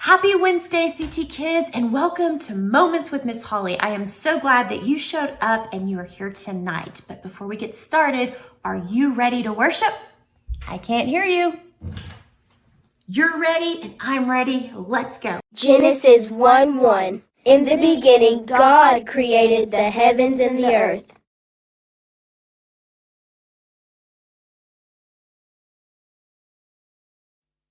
Happy Wednesday, CT Kids, and welcome to Moments with Miss Hollee. I am so glad that you showed up and you are here tonight. But before we get started, are you ready to worship? I can't hear you. You're ready and I'm ready. Let's go. Genesis 1:1. In the beginning, God created the heavens and the earth.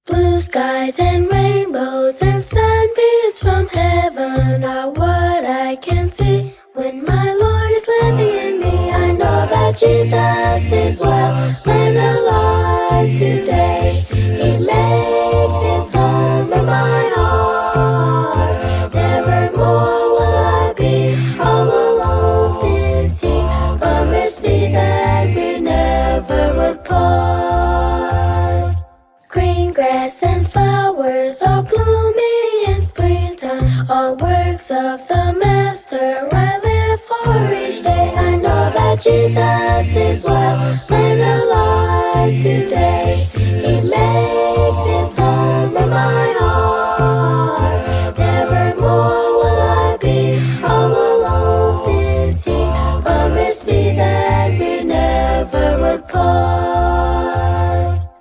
Blue skies and rainbows and sunbeams from heaven are what I can see. When my Lord is living in me, I know that Jesus is well and alive today. He makes his home in my heart. Nevermore will I be all alone, since he promised me that we never would part. Green grass and flowers all blooming in springtime, all works of the Master. I live for each day. I know that Jesus is well and alive today. He makes his home in my heart. Nevermore will I be all alone, since he promised me that we never would part.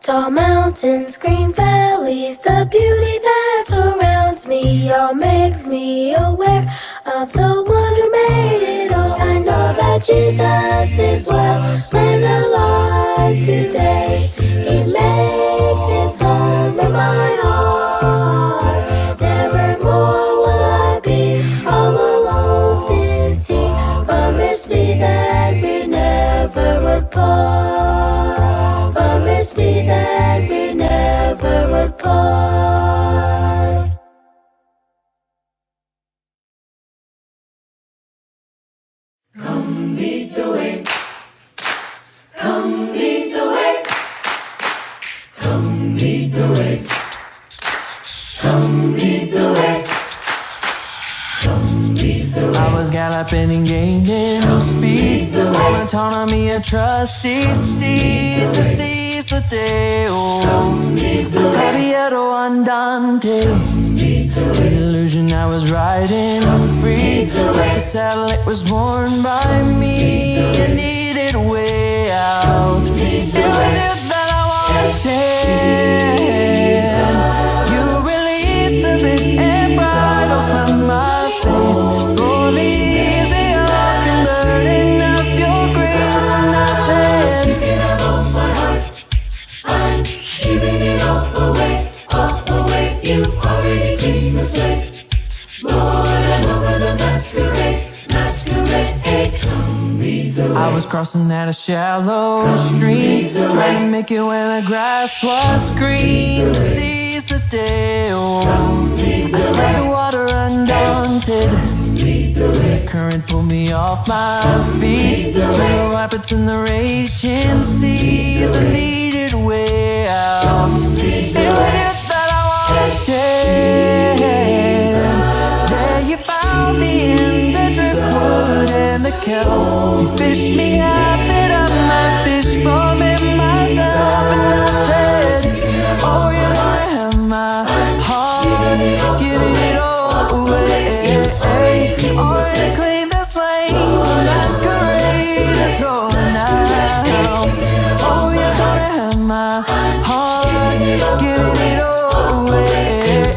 Tall mountains, green valleys, the beauty that surrounds me all makes me aware of the one who made it all. I know that Jesus is well and alive today. He makes his home in my heart. Nevermore will I be all alone, since he promised me that we never would part. Promised me that we never would part. Come lead the way. Come lead the way. Come lead the way. Come lead the way. Come lead the way. I was galloping and gaining speed, all autonomy, a trusty steed to seize the day. Oh, Caballero Andante, an illusion I was riding free, but the saddle it was worn by me. I needed a way out. It was you that I wanted. You released the bit and bridle from my face. Roll me easy off the burden of your grace. And I said, You can have all my heart. I'm giving it all away, all away. You already cleaned the slate. Lord, I'm over the masquerade, masquerade. Hey, come lead the way. I was crossing at a shallow stream, trying to make it when the grass was green. Seize the day, oh, I tried the water undaunted. The current pulled me off my feet, through the rapids and the raging seas. I needed a way out. It was you that I wanted. There you found me in the driftwood and the kelp. You fished me out that I might fish for me myself. And I said, oh, you're gonna have my heart, giving it all away. Or to clean the slate, masquerade is over now. Oh, you're gonna have my heart, giving it all away.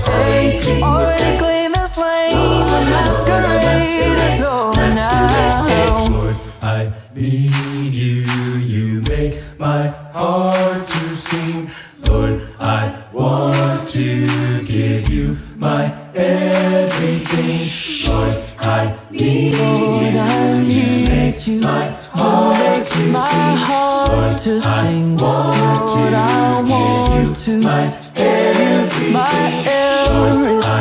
Or to clean the slate, masquerade is over now. Lord, I need you. You make my heart to sing. Lord, I want to give you my everything. Lord, I need you. Lord, I need you. My heart to My sing. heart to sing. Lord, I want to give you my everything. Lord, I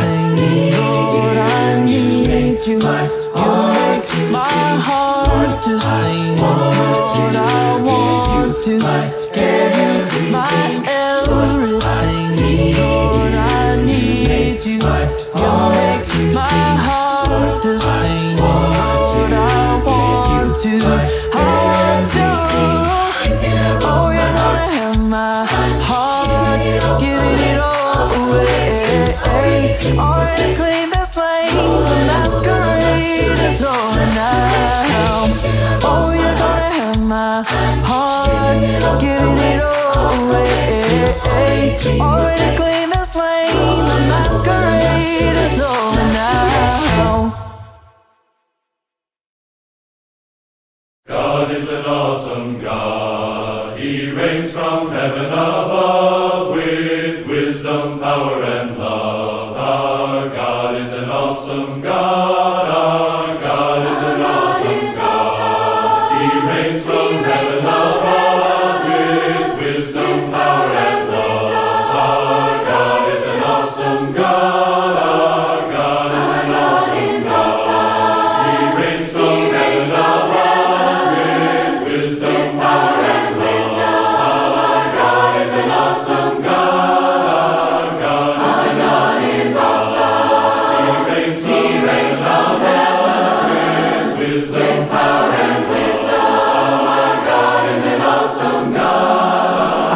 need you. You make my heart to sing. Lord, I want to give you my everything. Lord, I need you. You make my heart to sing. Lord, I want to. Oh, you're gonna have my heart, giving it all away. Already clean the slate, the masquerade is over now. Oh, you're gonna have my heart, giving it away. Already clean the slate, the masquerade is over now. God is an awesome God. He reigns from heaven above with wisdom, power, and love. Our God is an awesome God. Our God is an awesome God. He reigns from heaven above with wisdom, power, and love. Our God is an awesome God. Our God is an awesome God. He reigns from heaven above. Wisdom, power, and love. Our God is an awesome God. Our God is awesome. He reigns from heaven with wisdom, power, and wisdom. Our God is an awesome God.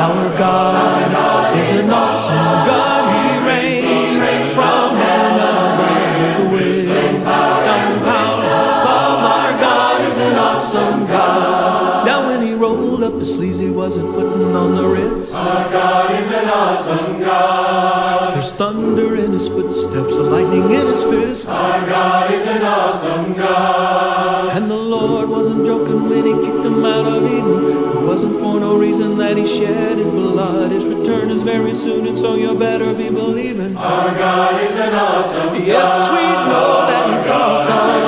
Our God is an awesome God. He reigns from heaven with wisdom, power, love. Our God is an awesome God. Now when he rolled up his sleeves, he wasn't putting on the Ritz. Our God is an awesome God. There's thunder in his footsteps, lightning in his fist. Our God is an awesome God. And the Lord wasn't joking when he kicked him out of Eden. It wasn't for no reason that he shed his blood. His return is very soon, and so you better be believing. Our God is an awesome God. Yes, we know that he's awesome.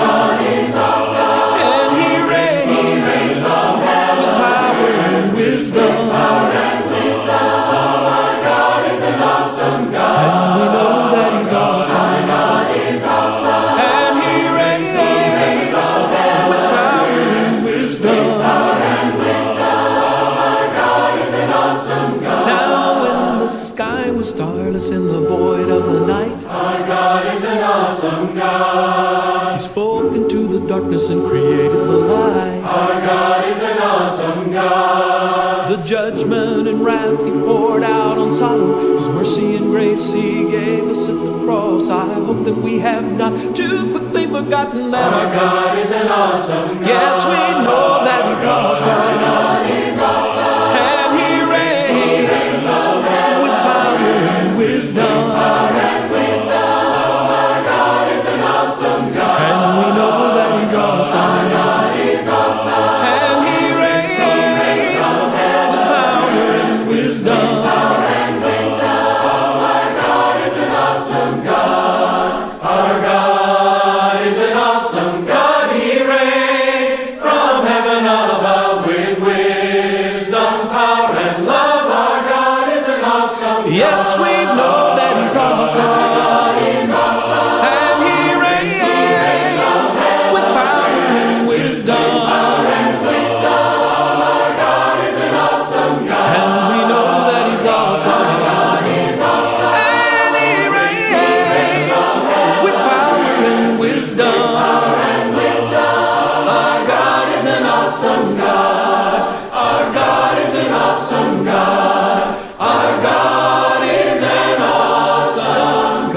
He's awesome. And he reigns from heaven with power and wisdom. Power and wisdom. Our God is an awesome God. And we know that he's awesome. Our God is awesome. And he reigns with power and wisdom. Power and wisdom. Our God is an awesome God. Now when the sky was starless in the void of the night, Our God is an awesome God. he spoke into the darkness and created the light. Our God is an awesome God. The judgment and wrath he poured out on Sodom, his mercy and grace he gave us at the cross. I hope that we have not too quickly forgotten that Our God is an awesome God. yes, we know that he's awesome. Our God is awesome. And he reigns with power and wisdom. Power and wisdom. Our God is an awesome God. And we know that he's awesome. Our God is awesome. And he reigns with power and wisdom. Power and wisdom. Our God is an awesome God. Our God is an awesome God. He reigns from heaven above with wisdom, power, and love. Our God is an awesome God. Yes, we know that he's awesome. God is awesome. And he reigns with power and wisdom. Power and wisdom. Our God is an awesome God. And we know that he's awesome. God is awesome. And he reigns with power and wisdom. Power and wisdom. Our God is an awesome God. Our God is an awesome God. Our God is an awesome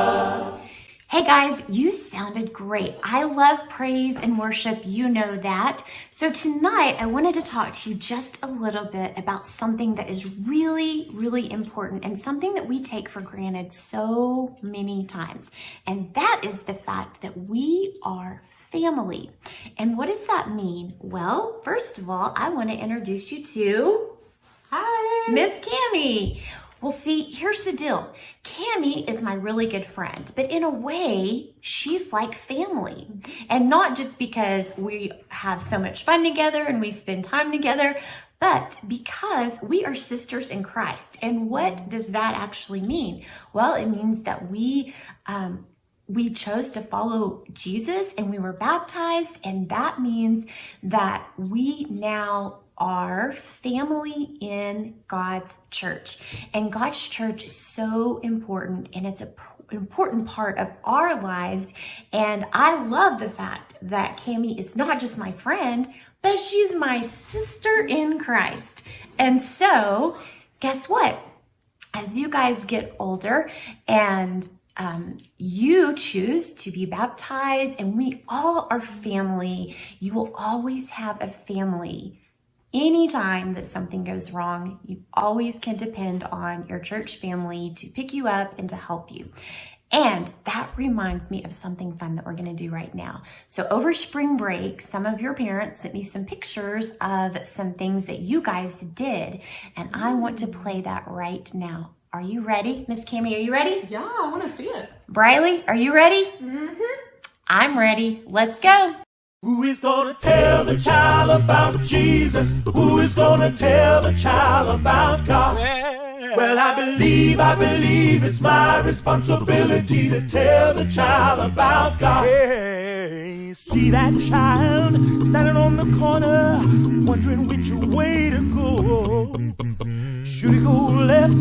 God. Hey guys, you sounded great. I love praise and worship, you know that. So tonight I wanted to talk to you just a little bit about something that is really, really important and something that we take for granted so many times. And that is the fact that we are family. And what does that mean? Well, first of all, I want to introduce you to Miss Cammie. Well, see, here's the deal. Cammie is my really good friend, but in a way, she's like family. And not just because we have so much fun together and we spend time together, but because we are sisters in Christ. And what does that actually mean? Well, it means that we chose to follow Jesus and we were baptized, and that means that we now are family in God's church. And God's church is so important, and it's an important part of our lives. And I love the fact that Cammie is not just my friend, but she's my sister in Christ. And so guess what? As you guys get older and you choose to be baptized, and we all are family, you will always have a family. Anytime that something goes wrong, you always can depend on your church family to pick you up and to help you. And that reminds me of something fun that we're going to do right now. So over spring break, some of your parents sent me some pictures of some things that you guys did, and I want to play that right now. Are you ready? Miss Cammie, are you ready? Yeah, I want to see it. Briley, are you ready? Mm-hmm. I'm ready. Let's go. Who is gonna tell the child about Jesus? Who is gonna tell the child about God? Well, I believe it's my responsibility to tell the child about God. Hey, see that child standing on the corner, wondering which way to go. Should he go left?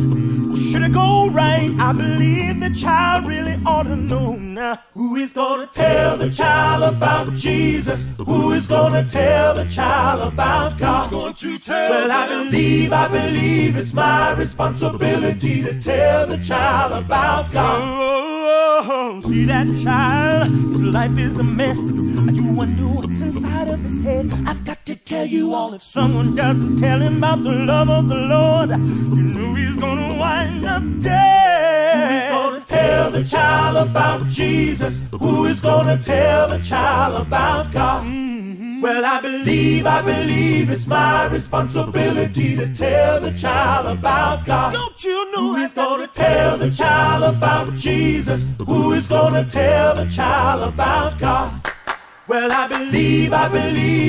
Should he go right? I believe the child really ought to know now. Who is gonna tell the child about Jesus? Who is gonna tell the child about God? Who's going to tell? Well, I believe it's my responsibility to tell the child about God. Oh, see that child? His life is a mess. You wonder what's inside of his head. I've got to tell you all, if someone doesn't tell him about the love of the Lord, you know he's gonna wind up dead. Who is gonna tell the child about Jesus? Who is gonna tell the child about God? Well, I believe it's my responsibility to tell the child about God. Don't you know who is gonna tell the child about Jesus? Who is gonna tell the child about God? Well, I believe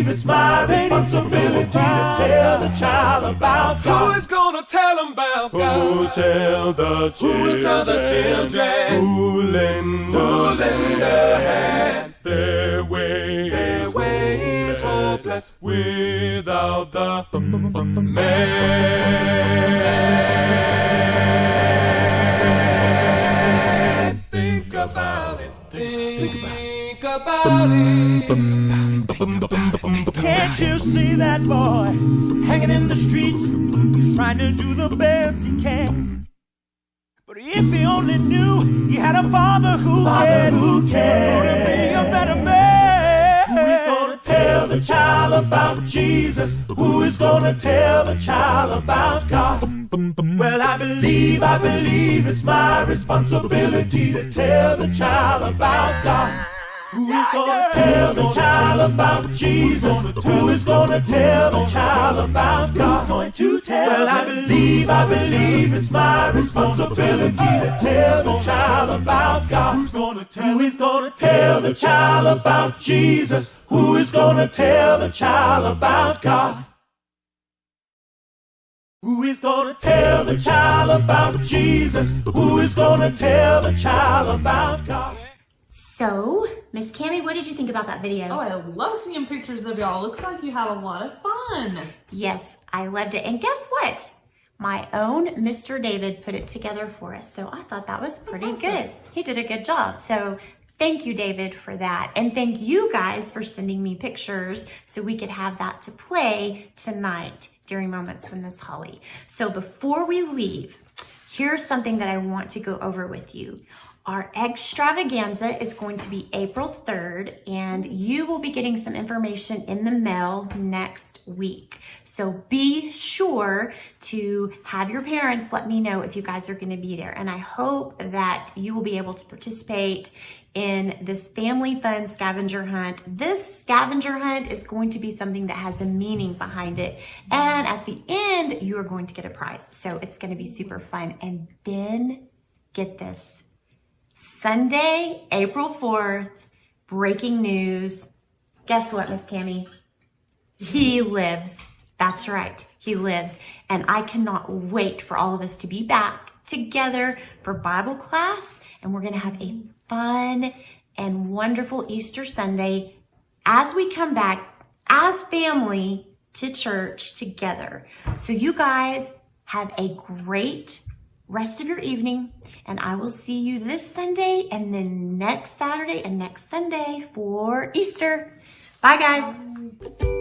it's my responsibility to tell the child about God. Who is gonna tell them about God? Who tell the children? Who tell the children? Who lend a hand? Their way is hopeless without the man. Think about it. Think about it. Can't you see that boy hanging in the streets? He's trying to do the best he can. But if he only knew he had a father who cared, would be a better man. Who is gonna tell the child about Jesus? Who is gonna tell the child about God? Well, I believe it's my responsibility to tell the child about God. Who is gonna tell the child about Jesus? Who is gonna tell the child about God? Who's going to tell? Well, I believe it's my responsibility to tell the child about God. Who's gonna tell? Who is gonna tell the child about Jesus? Who is gonna tell the child about God? Who is gonna tell the child about Jesus? Who is gonna tell the child about God? So, Miss Cammie, what did you think about that video? Oh, I love seeing pictures of y'all. Looks like you had a lot of fun. Yes, I loved it. And guess what? My own Mr. David put it together for us. So I thought that was pretty good. He did a good job. So thank you, David, for that. And thank you guys for sending me pictures so we could have that to play tonight during Moments with Miss Hollee. So before we leave, here's something that I want to go over with you. Our extravaganza is going to be April 3rd, and you will be getting some information in the mail next week. So be sure to have your parents let me know if you guys are going to be there. And I hope that you will be able to participate in this family fun scavenger hunt. This scavenger hunt is going to be something that has a meaning behind it. And at the end, you are going to get a prize. So it's going to be super fun. And then get this. Sunday, April 4th, breaking news. Guess what, Miss Cammie? He lives. That's right, he lives. And I cannot wait for all of us to be back together for Bible class. And we're gonna have a fun and wonderful Easter Sunday as we come back as family to church together. So you guys have a great rest of your evening, and I will see you this Sunday and then next Saturday and next Sunday for Easter. Bye, guys.